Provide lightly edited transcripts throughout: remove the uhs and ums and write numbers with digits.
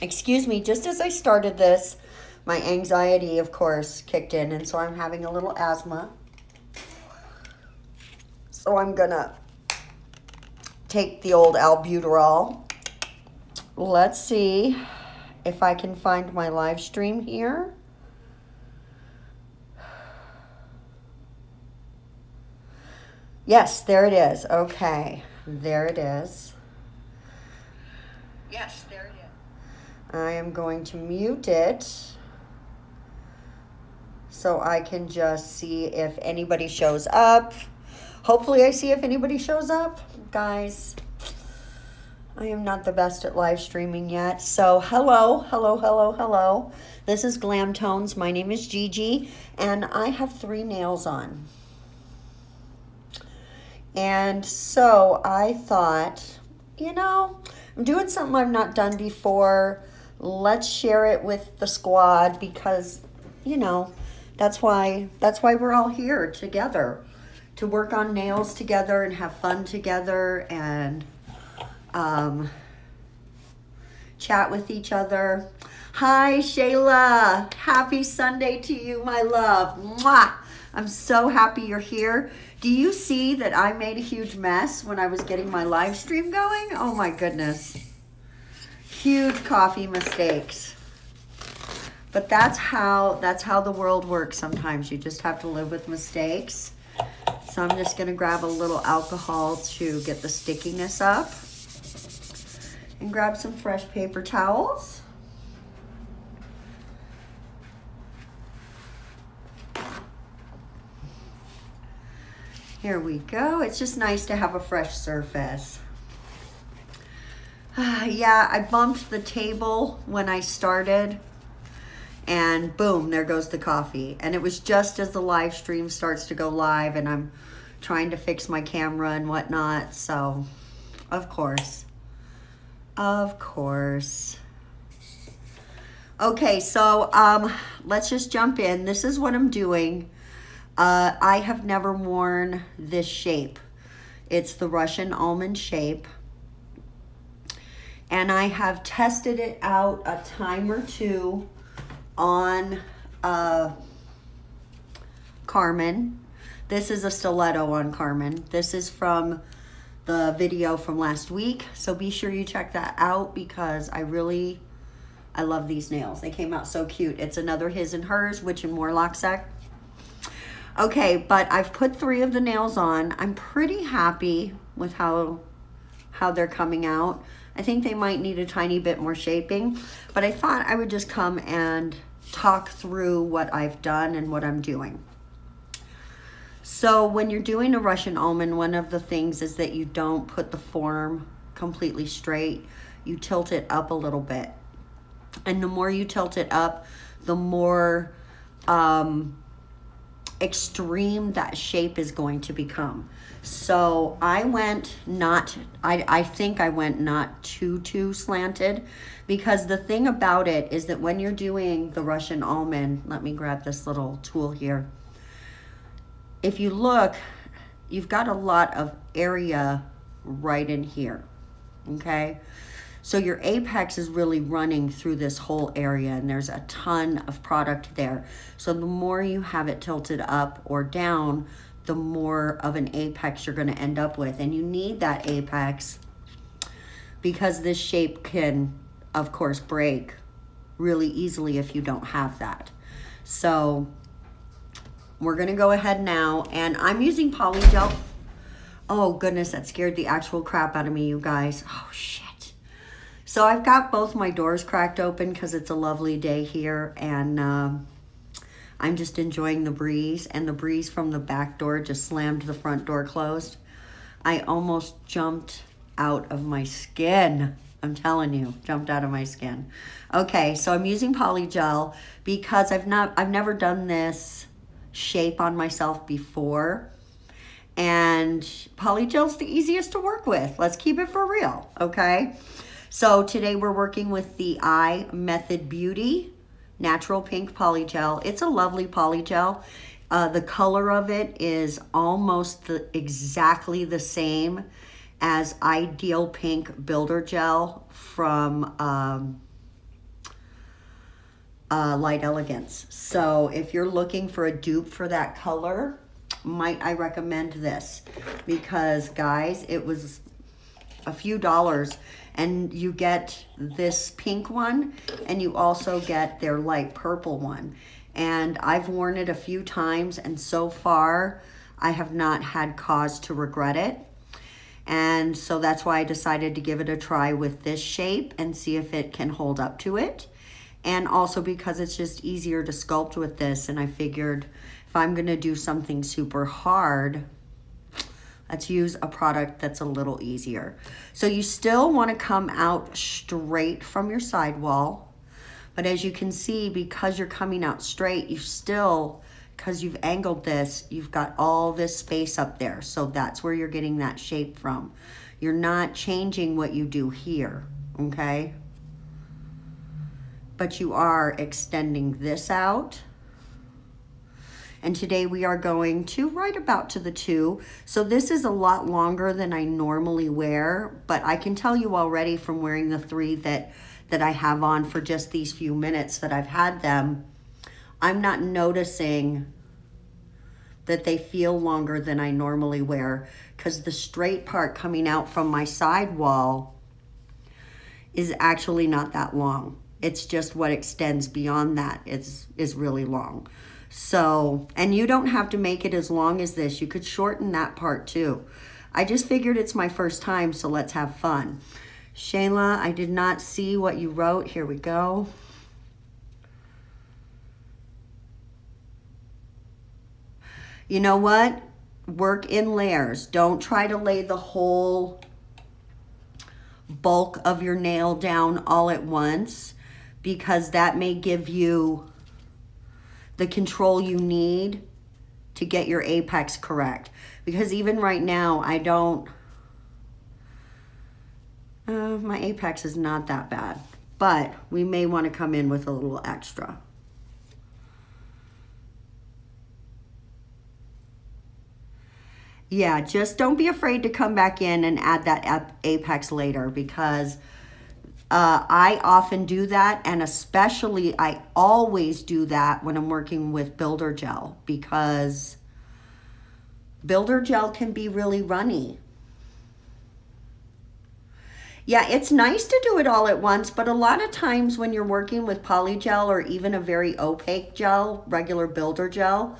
Excuse me, just as I started this, my anxiety, of course, kicked in, and so I'm having a little asthma. So I'm gonna take the old albuterol. Let's see if I can find my live stream here. Yes, there it is. Okay, there it is. Yes, there it is. I am going to mute it so I can just see if anybody shows up. Hopefully I see if anybody shows up. Guys, I am not the best at live streaming yet. So hello. This is Glam Tones. My name is Gigi, and I have 3 nails on. And so I thought, I'm doing something I've not done before. Let's share it with the squad because, that's why we're all here together, to work on nails together and have fun together and chat with each other. Hi, Shayla. Happy Sunday to you, my love. Mwah! I'm so happy you're here. Do you see that I made a huge mess when I was getting my live stream going? Oh my goodness. Huge coffee mistakes. But that's how the world works sometimes. You just have to live with mistakes. So I'm just going to grab a little alcohol to get the stickiness up. And grab some fresh paper towels. Here we go. It's just nice to have a fresh surface. Yeah, I bumped the table when I started. And boom, there goes the coffee. And it was just as the live stream starts to go live and I'm trying to fix my camera and whatnot. So, of course. Okay, so let's just jump in. This is what I'm doing. I have never worn this shape. It's the Russian almond shape. And I have tested it out a time or two on Carmen. This is a stiletto on Carmen. This is from the video from last week. So be sure you check that out because I love these nails. They came out so cute. It's another his and hers, witch and warlock set. Okay, but I've put 3 of the nails on. I'm pretty happy with how they're coming out. I think they might need a tiny bit more shaping, but I thought I would just come and talk through what I've done and what I'm doing. So when you're doing a Russian almond, one of the things is that you don't put the form completely straight. You tilt it up a little bit. And the more you tilt it up, the more extreme that shape is going to become. So I think I went not too slanted, because the thing about it is that when you're doing the Russian almond, let me grab this little tool here. If you look, you've got a lot of area right in here, okay? So your apex is really running through this whole area and there's a ton of product there. So the more you have it tilted up or down, the more of an apex you're going to end up with. And you need that apex because this shape can, of course, break really easily if you don't have that. So we're going to go ahead now, and I'm using polygel. Oh goodness, that scared the actual crap out of me, you guys. Oh shit. So I've got both my doors cracked open because it's a lovely day here, and I'm just enjoying the breeze, and the breeze from the back door just slammed the front door closed. I almost jumped out of my skin. I'm telling you, jumped out of my skin. Okay, so I'm using polygel because I've never done this shape on myself before. And polygel's the easiest to work with. Let's keep it for real, okay? So today we're working with the Eye Method Beauty Natural Pink Polygel. It's a lovely polygel. The color of it is almost exactly the same as Ideal Pink Builder Gel from Light Elegance. So if you're looking for a dupe for that color, might I recommend this? Because guys, it was a few dollars and you get this pink one and you also get their light purple one. And I've worn it a few times and so far I have not had cause to regret it. And so that's why I decided to give it a try with this shape and see if it can hold up to it. And also because it's just easier to sculpt with this, and I figured if I'm gonna do something super hard, let's use a product that's a little easier. So you still wanna come out straight from your sidewall, but as you can see, because you're coming out straight, you still, because you've angled this, you've got all this space up there. So that's where you're getting that shape from. You're not changing what you do here, okay? But you are extending this out. And today we are going to right about to the 2. So this is a lot longer than I normally wear, but I can tell you already from wearing the 3 that I have on for just these few minutes that I've had them, I'm not noticing that they feel longer than I normally wear, because the straight part coming out from my sidewall is actually not that long. It's just what extends beyond that is really long. So, and you don't have to make it as long as this. You could shorten that part too. I just figured it's my first time, so let's have fun. Shayla, I did not see what you wrote. Here we go. You know what? Work in layers. Don't try to lay the whole bulk of your nail down all at once, because that may give you the control you need to get your apex correct. Because even right now, I don't, my apex is not that bad, but we may want to come in with a little extra. Yeah, just don't be afraid to come back in and add that apex later, because I often do that, and especially I always do that when I'm working with Builder Gel, because Builder Gel can be really runny. Yeah, it's nice to do it all at once, but a lot of times when you're working with polygel or even a very opaque gel, regular Builder Gel,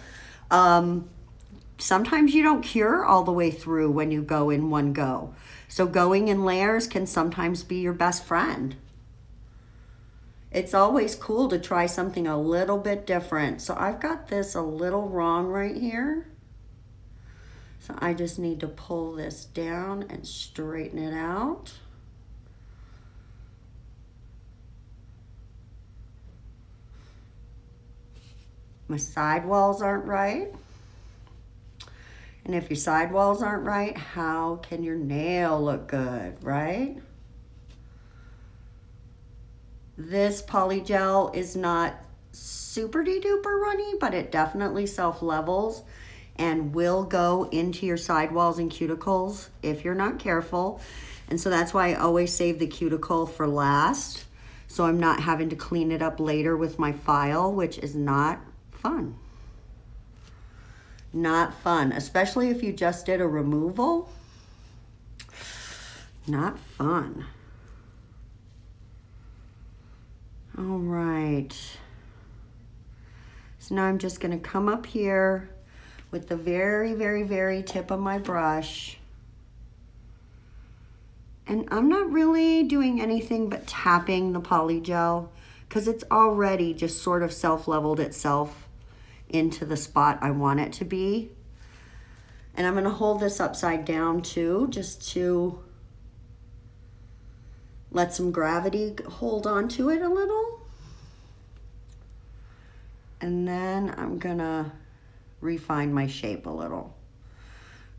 sometimes you don't cure all the way through when you go in one go. So going in layers can sometimes be your best friend. It's always cool to try something a little bit different. So I've got this a little wrong right here. So I just need to pull this down and straighten it out. My sidewalls aren't right. And if your sidewalls aren't right, how can your nail look good, right? This polygel is not super duper runny, but it definitely self-levels and will go into your sidewalls and cuticles if you're not careful. And so that's why I always save the cuticle for last, so I'm not having to clean it up later with my file, which is not fun. Not fun, especially if you just did a removal. Not fun. All right. So now I'm just gonna come up here with the very tip of my brush. And I'm not really doing anything but tapping the polygel, because it's already just sort of self-leveled itself into the spot I want it to be. And I'm gonna hold this upside down too, just to let some gravity hold on to it a little. And then I'm gonna refine my shape a little.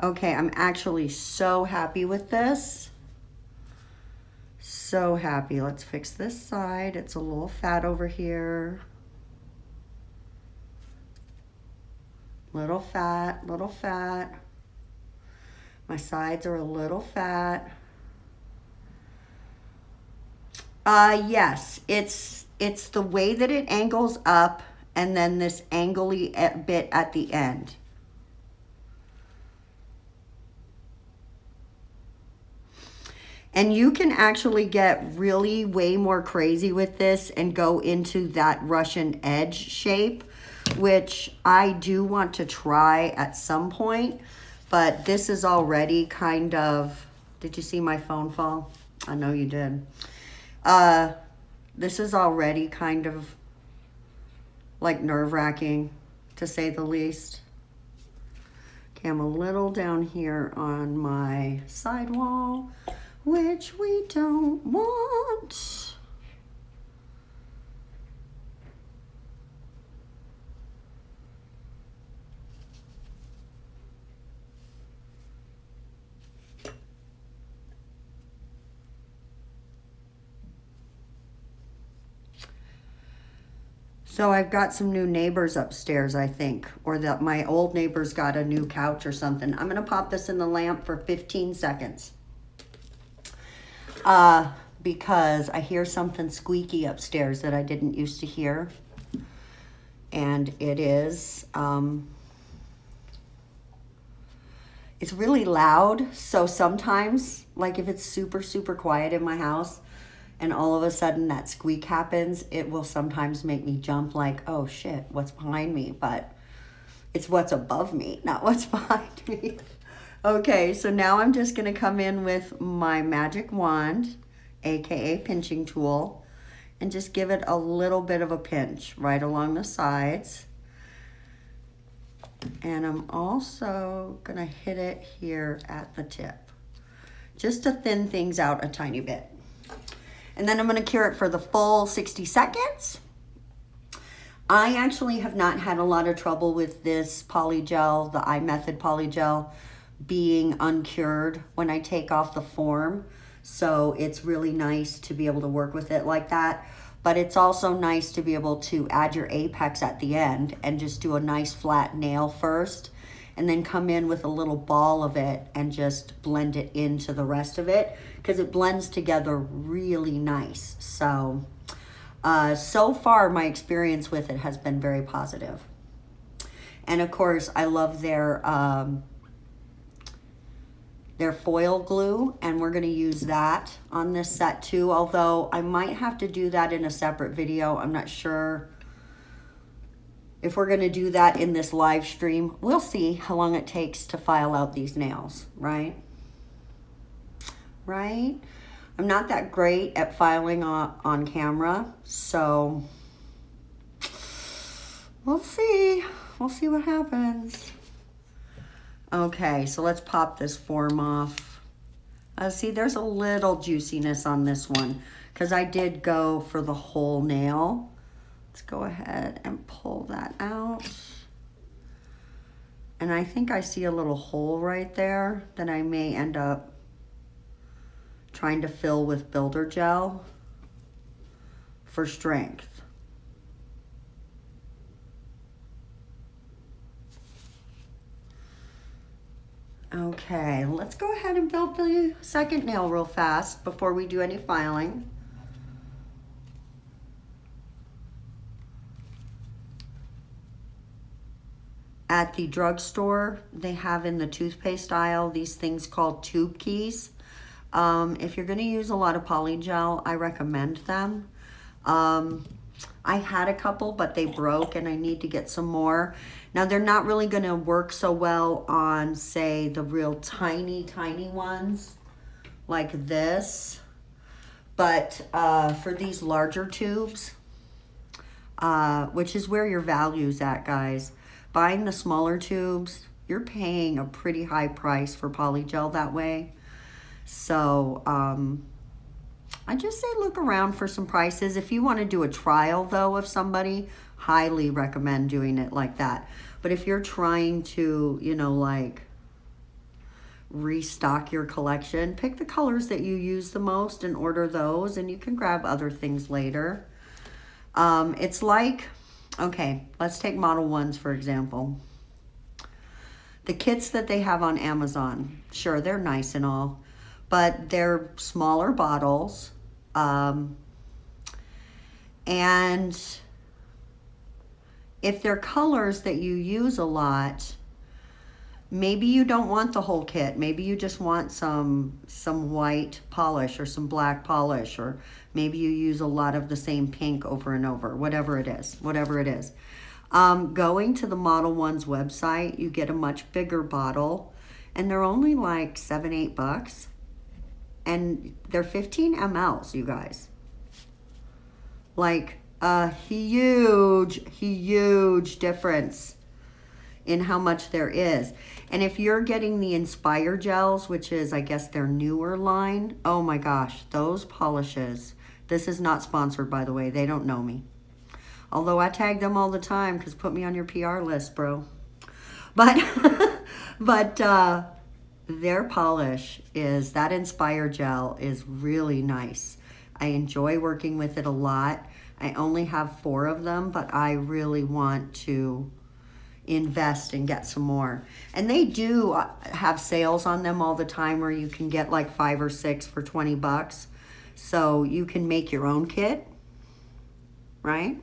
Okay, I'm actually so happy with this. So happy. Let's fix this side. It's a little fat over here. Little fat, little fat. My sides are a little fat. Yes, it's the way that it angles up and then this angly bit at the end. And you can actually get really way more crazy with this and go into that Russian edge shape, which I do want to try at some point. But this is already kind of, did you see my phone fall? I know you did. This is already kind of like nerve-wracking, to say the least. Okay, I'm a little down here on my sidewall, which we don't want. So I've got some new neighbors upstairs, I think, or that my old neighbors got a new couch or something. I'm gonna pop this in the lamp for 15 seconds. Because I hear something squeaky upstairs that I didn't used to hear. And it is, it's really loud. So sometimes, like if it's super, super quiet in my house, and all of a sudden that squeak happens, it will sometimes make me jump like, oh shit, what's behind me? But it's what's above me, not what's behind me. Okay, so now I'm just gonna come in with my magic wand, AKA pinching tool, and just give it a little bit of a pinch right along the sides. And I'm also gonna hit it here at the tip, just to thin things out a tiny bit. And then I'm gonna cure it for the full 60 seconds. I actually have not had a lot of trouble with this polygel, the iMethod polygel, being uncured when I take off the form. So it's really nice to be able to work with it like that. But it's also nice to be able to add your apex at the end and just do a nice flat nail first, and then come in with a little ball of it and just blend it into the rest of it, because it blends together really nice. So, so far my experience with it has been very positive. And of course, I love their foil glue, and we're gonna use that on this set too, although I might have to do that in a separate video. I'm not sure if we're gonna do that in this live stream. We'll see how long it takes to file out these nails, right? Right? I'm not that great at filing on camera, so we'll see. We'll see what happens. Okay, so let's pop this form off. See, there's a little juiciness on this one because I did go for the whole nail. Let's go ahead and pull that out. And I think I see a little hole right there that I may end up trying to fill with builder gel for strength. Okay, let's go ahead and build the second nail real fast before we do any filing. At the drugstore, they have in the toothpaste aisle these things called tube keys. If you're going to use a lot of polygel, I recommend them. I had a couple, but they broke and I need to get some more. Now, they're not really going to work so well on, say, the real tiny, tiny ones like this. But for these larger tubes, which is where your value's at, guys, buying the smaller tubes, you're paying a pretty high price for polygel that way. So I just say look around for some prices. If you want to do a trial, though, of somebody, highly recommend doing it like that. But if you're trying to, you know, like restock your collection, pick the colors that you use the most and order those, and you can grab other things later. It's like, okay, let's take Model 1s for example. the kits that they have on Amazon, sure, they're nice and all, but they're smaller bottles. And if they're colors that you use a lot, maybe you don't want the whole kit. Maybe you just want some white polish or some black polish, or maybe you use a lot of the same pink over and over, whatever it is. Going to the Model One's website, you get a much bigger bottle, and they're only like $7-8, and they're 15 mLs, you guys. Like a huge difference in how much there is. And if you're getting the Inspire gels, which is, I guess, their newer line, oh my gosh, those polishes. This is not sponsored, by the way. They don't know me. Although I tag them all the time, because put me on your PR list, bro. But, their polish is, that Inspire gel is really nice. I enjoy working with it a lot. I only have 4 of them, but I really want to invest and get some more. And they do have sales on them all the time where you can get like 5 or 6 for $20. So you can make your own kit, right?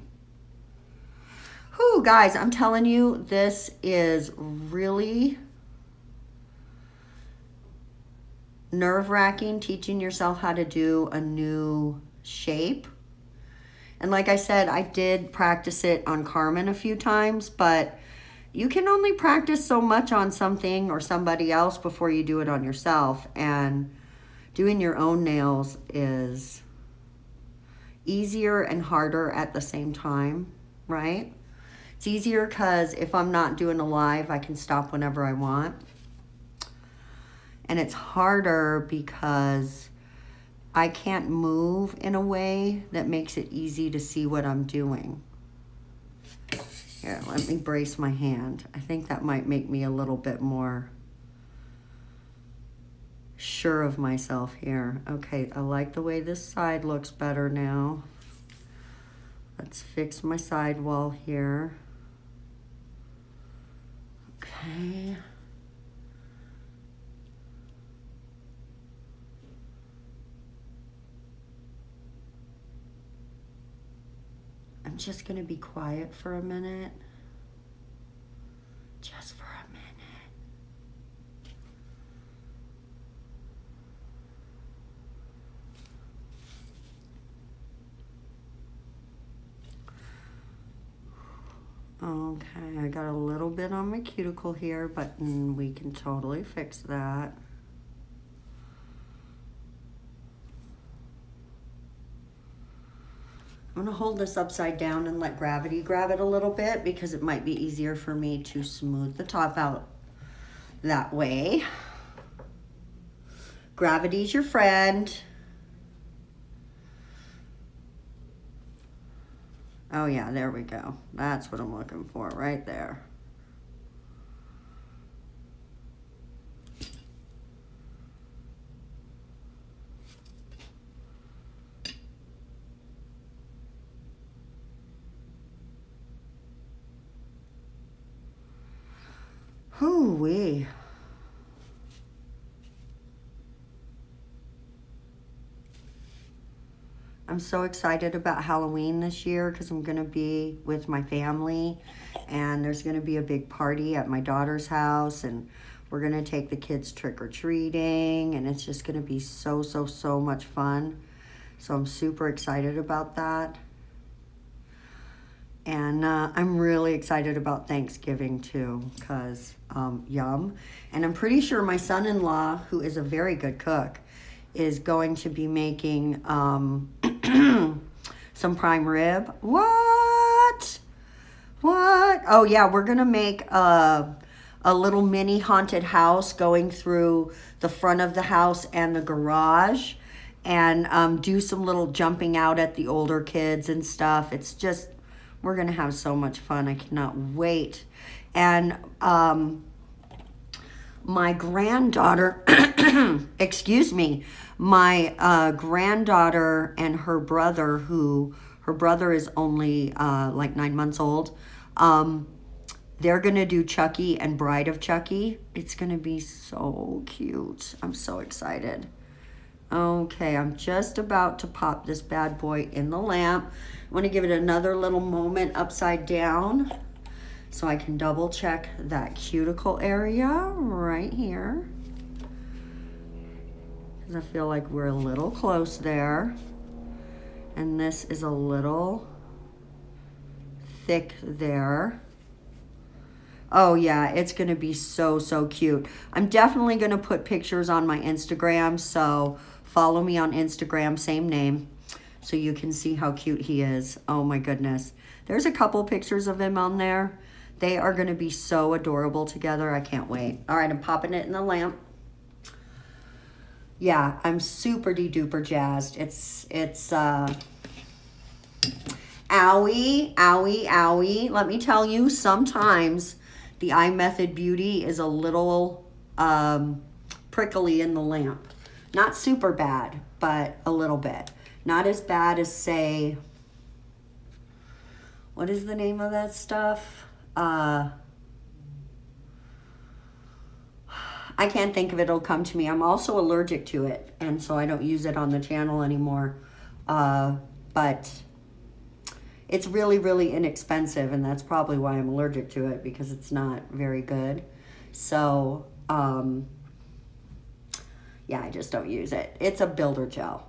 Whew, guys, I'm telling you, this is really nerve-wracking, teaching yourself how to do a new shape. And like I said, I did practice it on Carmen a few times, but you can only practice so much on something or somebody else before you do it on yourself. And doing your own nails is easier and harder at the same time, right? It's easier because if I'm not doing a live, I can stop whenever I want. And it's harder because I can't move in a way that makes it easy to see what I'm doing. Here, let me brace my hand. I think that might make me a little bit more sure of myself here. Okay, I like the way this side looks better now. Let's fix my sidewall here. Okay. I'm just going to be quiet for a minute. Just for a minute. Okay, I got a little bit on my cuticle here, but we can totally fix that. I'm going to hold this upside down and let gravity grab it a little bit because it might be easier for me to smooth the top out that way. Gravity's your friend. Oh yeah, there we go. That's what I'm looking for right there. Hoo-wee. I'm so excited about Halloween this year because I'm going to be with my family, and there's going to be a big party at my daughter's house, and we're going to take the kids trick-or-treating, and it's just going to be so much fun. So I'm super excited about that. And I'm really excited about Thanksgiving too, because yum. And I'm pretty sure my son-in-law, who is a very good cook, is going to be making some prime rib. What? Oh yeah, we're gonna make a little mini haunted house going through the front of the house and the garage, and do some little jumping out at the older kids and stuff. It's just, we're gonna have so much fun. I cannot wait. And my granddaughter, excuse me, my granddaughter and her brother, who her brother is only like 9 months old, They're going to do Chucky and Bride of Chucky. It's going to be so cute. I'm so excited. Okay, I'm just about to pop this bad boy in the lamp. I want to give it another little moment upside down so I can double check that cuticle area right here. Because I feel like we're a little close there. And this is a little thick there. Oh yeah, it's gonna be so, so cute. I'm definitely gonna put pictures on my Instagram, so follow me on Instagram, same name, so you can see how cute he is. Oh my goodness. There's a couple pictures of him on there. They are gonna be so adorable together. I can't wait. All right, I'm popping it in the lamp. Yeah, I'm super duper jazzed. It's owie, owie, owie. Let me tell you, sometimes the Eye Method Beauty is a little prickly in the lamp. Not super bad, but a little bit. Not as bad as, say, what is the name of that stuff? I can't think of it. It'll come to me. I'm also allergic to it, and so I don't use it on the channel anymore. But it's really, really inexpensive, and that's probably why I'm allergic to it, because it's not very good. So, yeah, I just don't use it. It's a builder gel.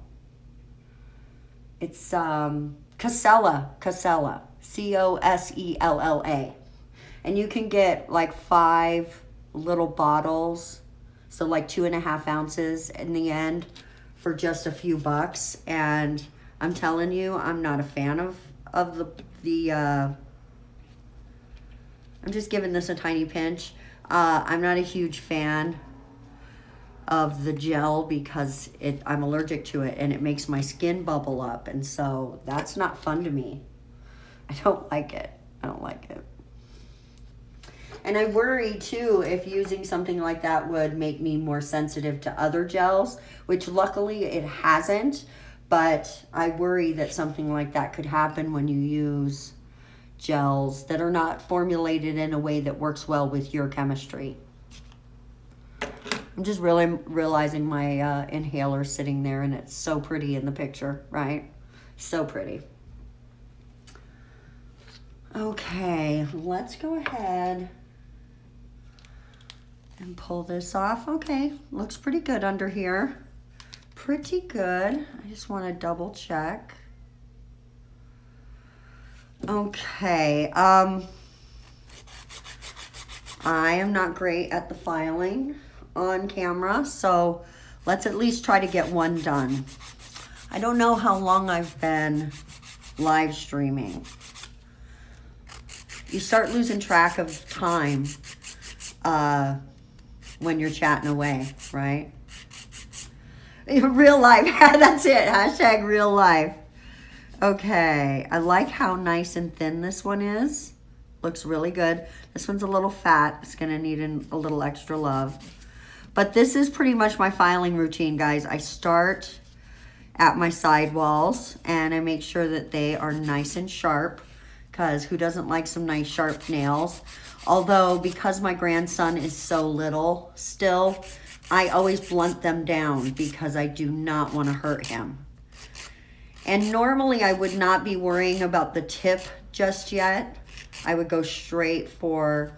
It's Cosella, C-O-S-E-L-L-A. And you can get like 5 little bottles, so like 2.5 ounces in the end for just a few bucks. And I'm telling you, I'm not a fan of the I'm just giving this a tiny pinch. I'm not a huge fan of the gel because I'm allergic to it and it makes my skin bubble up, and so that's not fun to me. I don't like it. I don't like it. And I worry too if using something like that would make me more sensitive to other gels, which luckily it hasn't. But I worry that something like that could happen when you use gels that are not formulated in a way that works well with your chemistry. I'm just really realizing my inhaler sitting there, and it's so pretty in the picture, right? So pretty. Okay, let's go ahead and pull this off. Okay, looks pretty good under here. Pretty good. I just want to double check. Okay, I am not great at the filing on camera, so let's at least try to get one done. I don't know how long I've been live streaming. You start losing track of time when you're chatting away, right? Real life. That's it. Hashtag real life. Okay. I like how nice and thin this one is. Looks really good. This one's a little fat. It's going to need a little extra love. But this is pretty much my filing routine, guys. I start at my side walls and I make sure that they are nice and sharp, because who doesn't like some nice sharp nails? Although, because my grandson is so little still, I always blunt them down because I do not want to hurt him. And normally I would not be worrying about the tip just yet. I would go straight for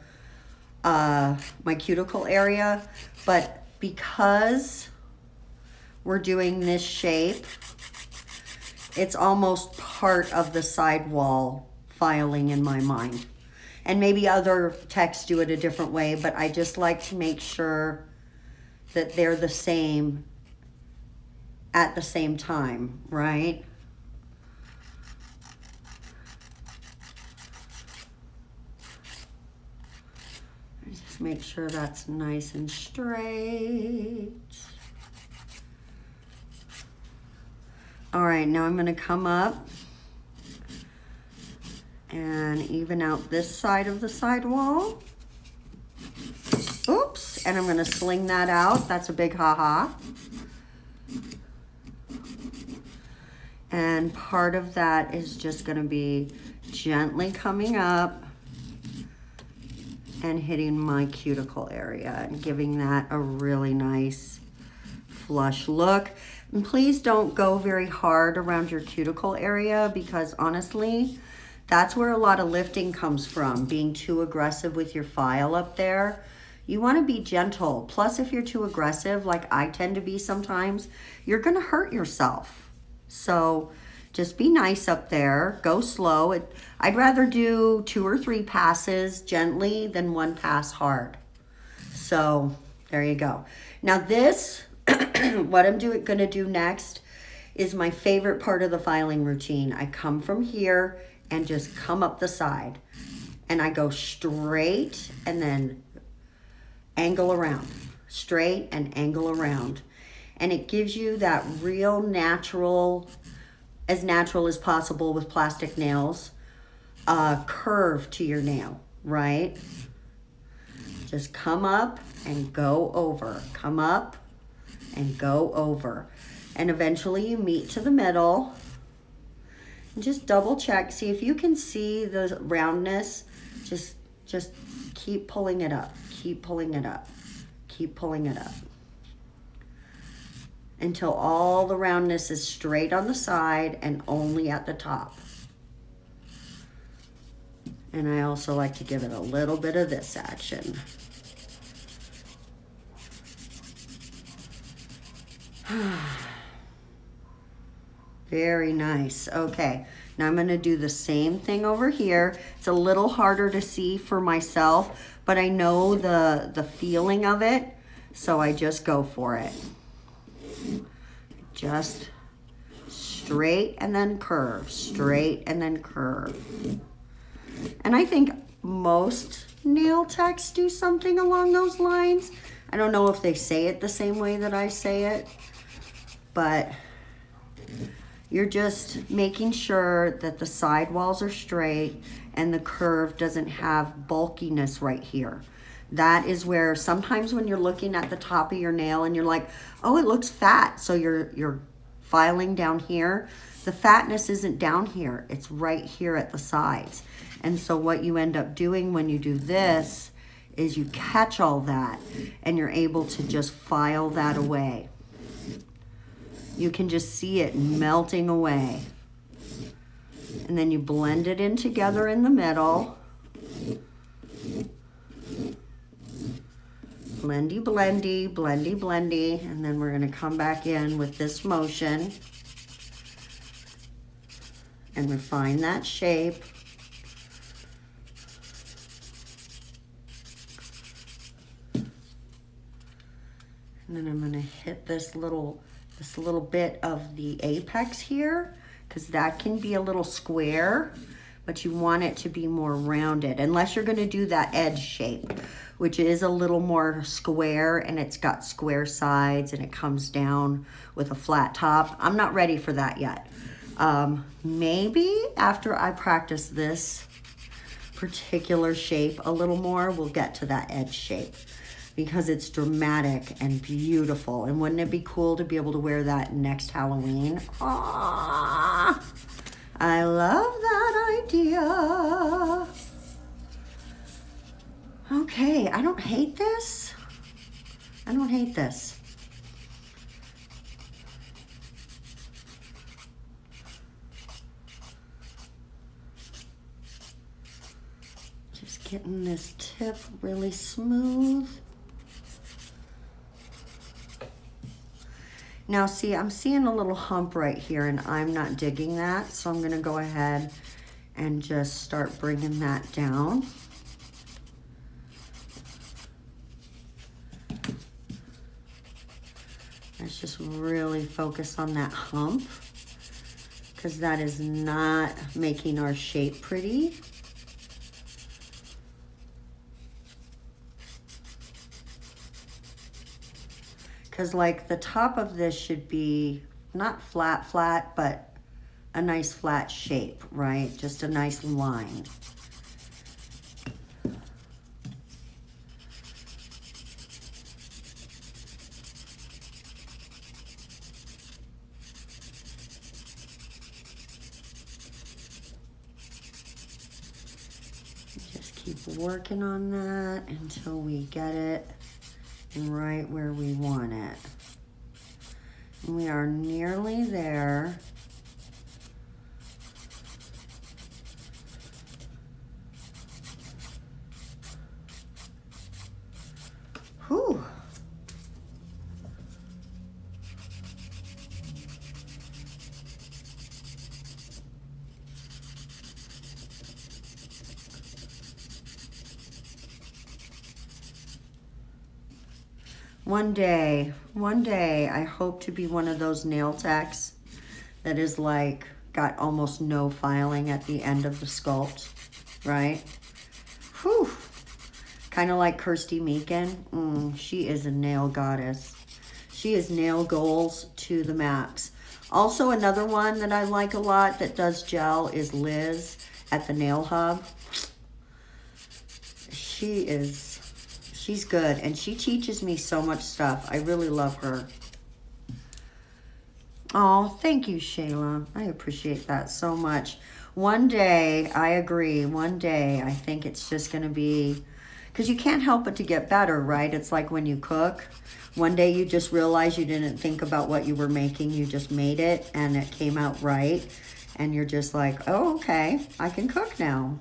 my cuticle area. But because we're doing this shape, it's almost part of the sidewall filing in my mind. And maybe other techs do it a different way, but I just like to make sure that they're the same at the same time, right? Just make sure that's nice and straight. All right, now I'm going to come up and even out this side of the sidewall. Oops, and I'm going to sling that out. That's a big ha-ha. And part of that is just going to be gently coming up and hitting my cuticle area and giving that a really nice flush look. And please don't go very hard around your cuticle area, because honestly, that's where a lot of lifting comes from, being too aggressive with your file up there. You want to be gentle. Plus, if you're too aggressive, like I tend to be sometimes, you're going to hurt yourself. So just be nice up there. Go slow. I'd rather do 2 or 3 passes gently than 1 pass hard. So there you go. Now this, what I'm going to do next is my favorite part of the filing routine. I come from here and just come up the side. And I go straight and then angle around. Straight and angle around. And it gives you that real natural, as natural as possible with plastic nails, curve to your nail, right? Just come up and go over. Come up and go over. And eventually you meet to the middle. And just double check. See if you can see the roundness. Just keep pulling it up. Keep pulling it up. Keep pulling it up. Until all the roundness is straight on the side and only at the top. And I also like to give it a little bit of this action. Very nice. Okay, now I'm going to do the same thing over here. It's a little harder to see for myself, but I know the feeling of it, so I just go for it. Just straight and then curve, straight and then curve. And I think most nail techs do something along those lines. I don't know if they say it the same way that I say it, but you're just making sure that the side walls are straight and the curve doesn't have bulkiness right here. That is where sometimes when you're looking at the top of your nail and you're like, oh, it looks fat. So you're filing down here. The fatness isn't down here. It's right here at the sides. And so what you end up doing when you do this is you catch all that and you're able to just file that away. You can just see it melting away. And then you blend it in together in the middle. Blendy, blendy, blendy, blendy. And then we're going to come back in with this motion and refine that shape. And then I'm going to hit this little bit of the apex here, because that can be a little square, but you want it to be more rounded, unless you're going to do that edge shape, which is a little more square and it's got square sides and it comes down with a flat top. I'm not ready for that yet. Maybe after I practice this particular shape a little more, we'll get to that edge shape, because it's dramatic and beautiful. And wouldn't it be cool to be able to wear that next Halloween? Aww, I love that idea. Okay, I don't hate this. I don't hate this. Just getting this tip really smooth. Now see, I'm seeing a little hump right here and I'm not digging that. So I'm gonna go ahead and just start bringing that down. Let's just really focus on that hump, because that is not making our shape pretty. Because like the top of this should be not flat, but a nice flat shape, right? Just a nice line. Just keep keep working on that until we get it right where we want it. And we are nearly there. Whew. One day, I hope to be one of those nail techs that is like, got almost no filing at the end of the sculpt, right? Whew. Kind of like Kirsty Meakin. She is a nail goddess. She is nail goals to the max. Also, another one that I like a lot that does gel is Liz at the Nail Hub. She's good, and she teaches me so much stuff. I really love her. Oh, thank you, Shayla. I appreciate that so much. One day, I agree, one day, I think it's just going to be, because you can't help but to get better, right? It's like when you cook. One day you just realize you didn't think about what you were making. You just made it, and it came out right. And you're just like, oh, okay, I can cook now.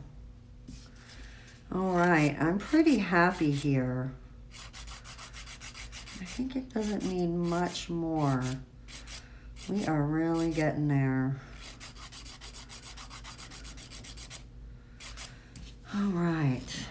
All right, I'm pretty happy here. I think it doesn't need much more. We are really getting there. All right.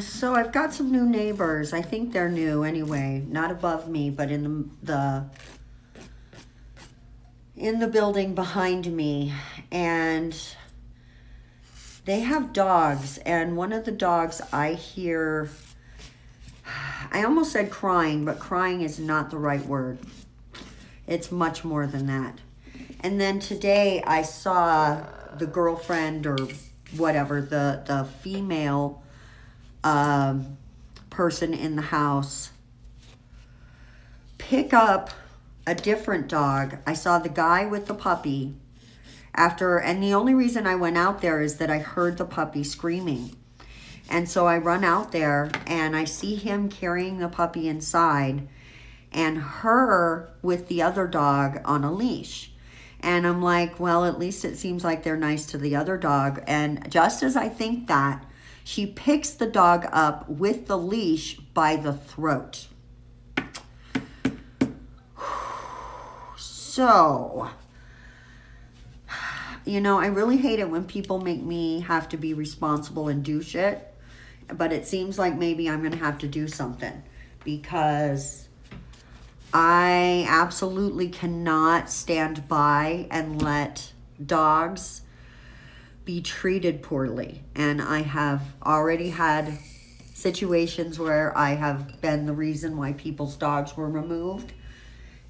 So I've got some new neighbors. I think they're new anyway, not above me, but in the building behind me. And they have dogs, and one of the dogs I hear, I almost said crying, but crying is not the right word. It's much more than that. And then today I saw the girlfriend or whatever, the female person in the house pick up a different dog. I saw the guy with the puppy and the only reason I went out there is that I heard the puppy screaming. And so I run out there and I see him carrying the puppy inside and her with the other dog on a leash. And I'm like, well, at least it seems like they're nice to the other dog. And just as I think that, she picks the dog up with the leash by the throat. So, you know, I really hate it when people make me have to be responsible and do shit. But it seems like maybe I'm going to have to do something. Because I absolutely cannot stand by and let dogs be treated poorly. And I have already had situations where I have been the reason why people's dogs were removed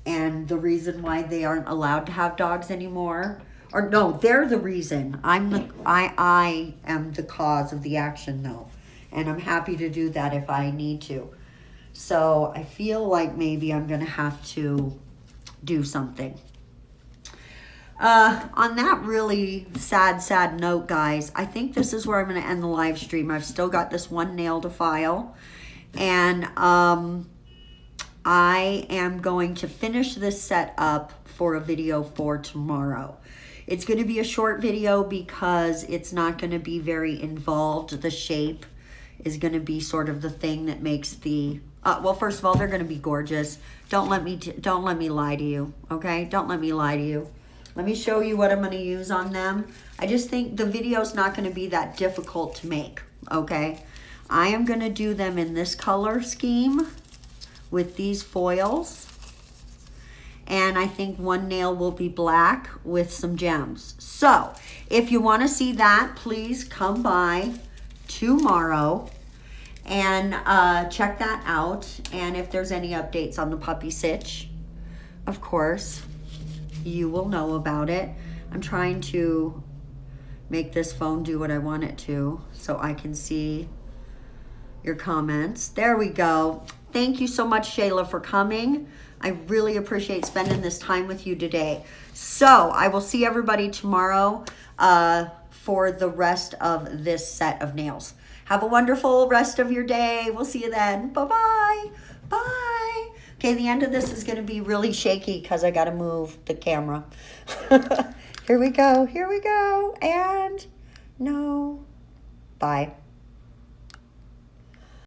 and the reason why they aren't allowed to have dogs anymore. Or no, they're the reason. I am the cause of the action though. And I'm happy to do that if I need to. So I feel like maybe I'm going to have to do something. On that really sad note, guys, I think this is where I'm going to end the live stream. I've still got this one nail to file. And I am going to finish this set up for a video for tomorrow. It's going to be a short video because it's not going to be very involved. The shape is going to be sort of the thing that makes the... well, first of all, they're going to be gorgeous. Don't let me lie to you, okay? Don't let me lie to you. Let me show you what I'm going to use on them. I just think the video's not going to be that difficult to make, okay? I am going to do them in this color scheme with these foils. And I think one nail will be black with some gems. So if you want to see that, please come by tomorrow and check that out. And if there's any updates on the puppy sitch, of course, you will know about it. I'm trying to make this phone do what I want it to so I can see your comments. There we go. Thank you so much, Shayla, for coming. I really appreciate spending this time with you today. So I will see everybody tomorrow for the rest of this set of nails. Have a wonderful rest of your day. We'll see you then. Bye-bye. Bye. Okay, the end of this is going to be really shaky because I got to move the camera. Here we go. Here we go. And no. Bye.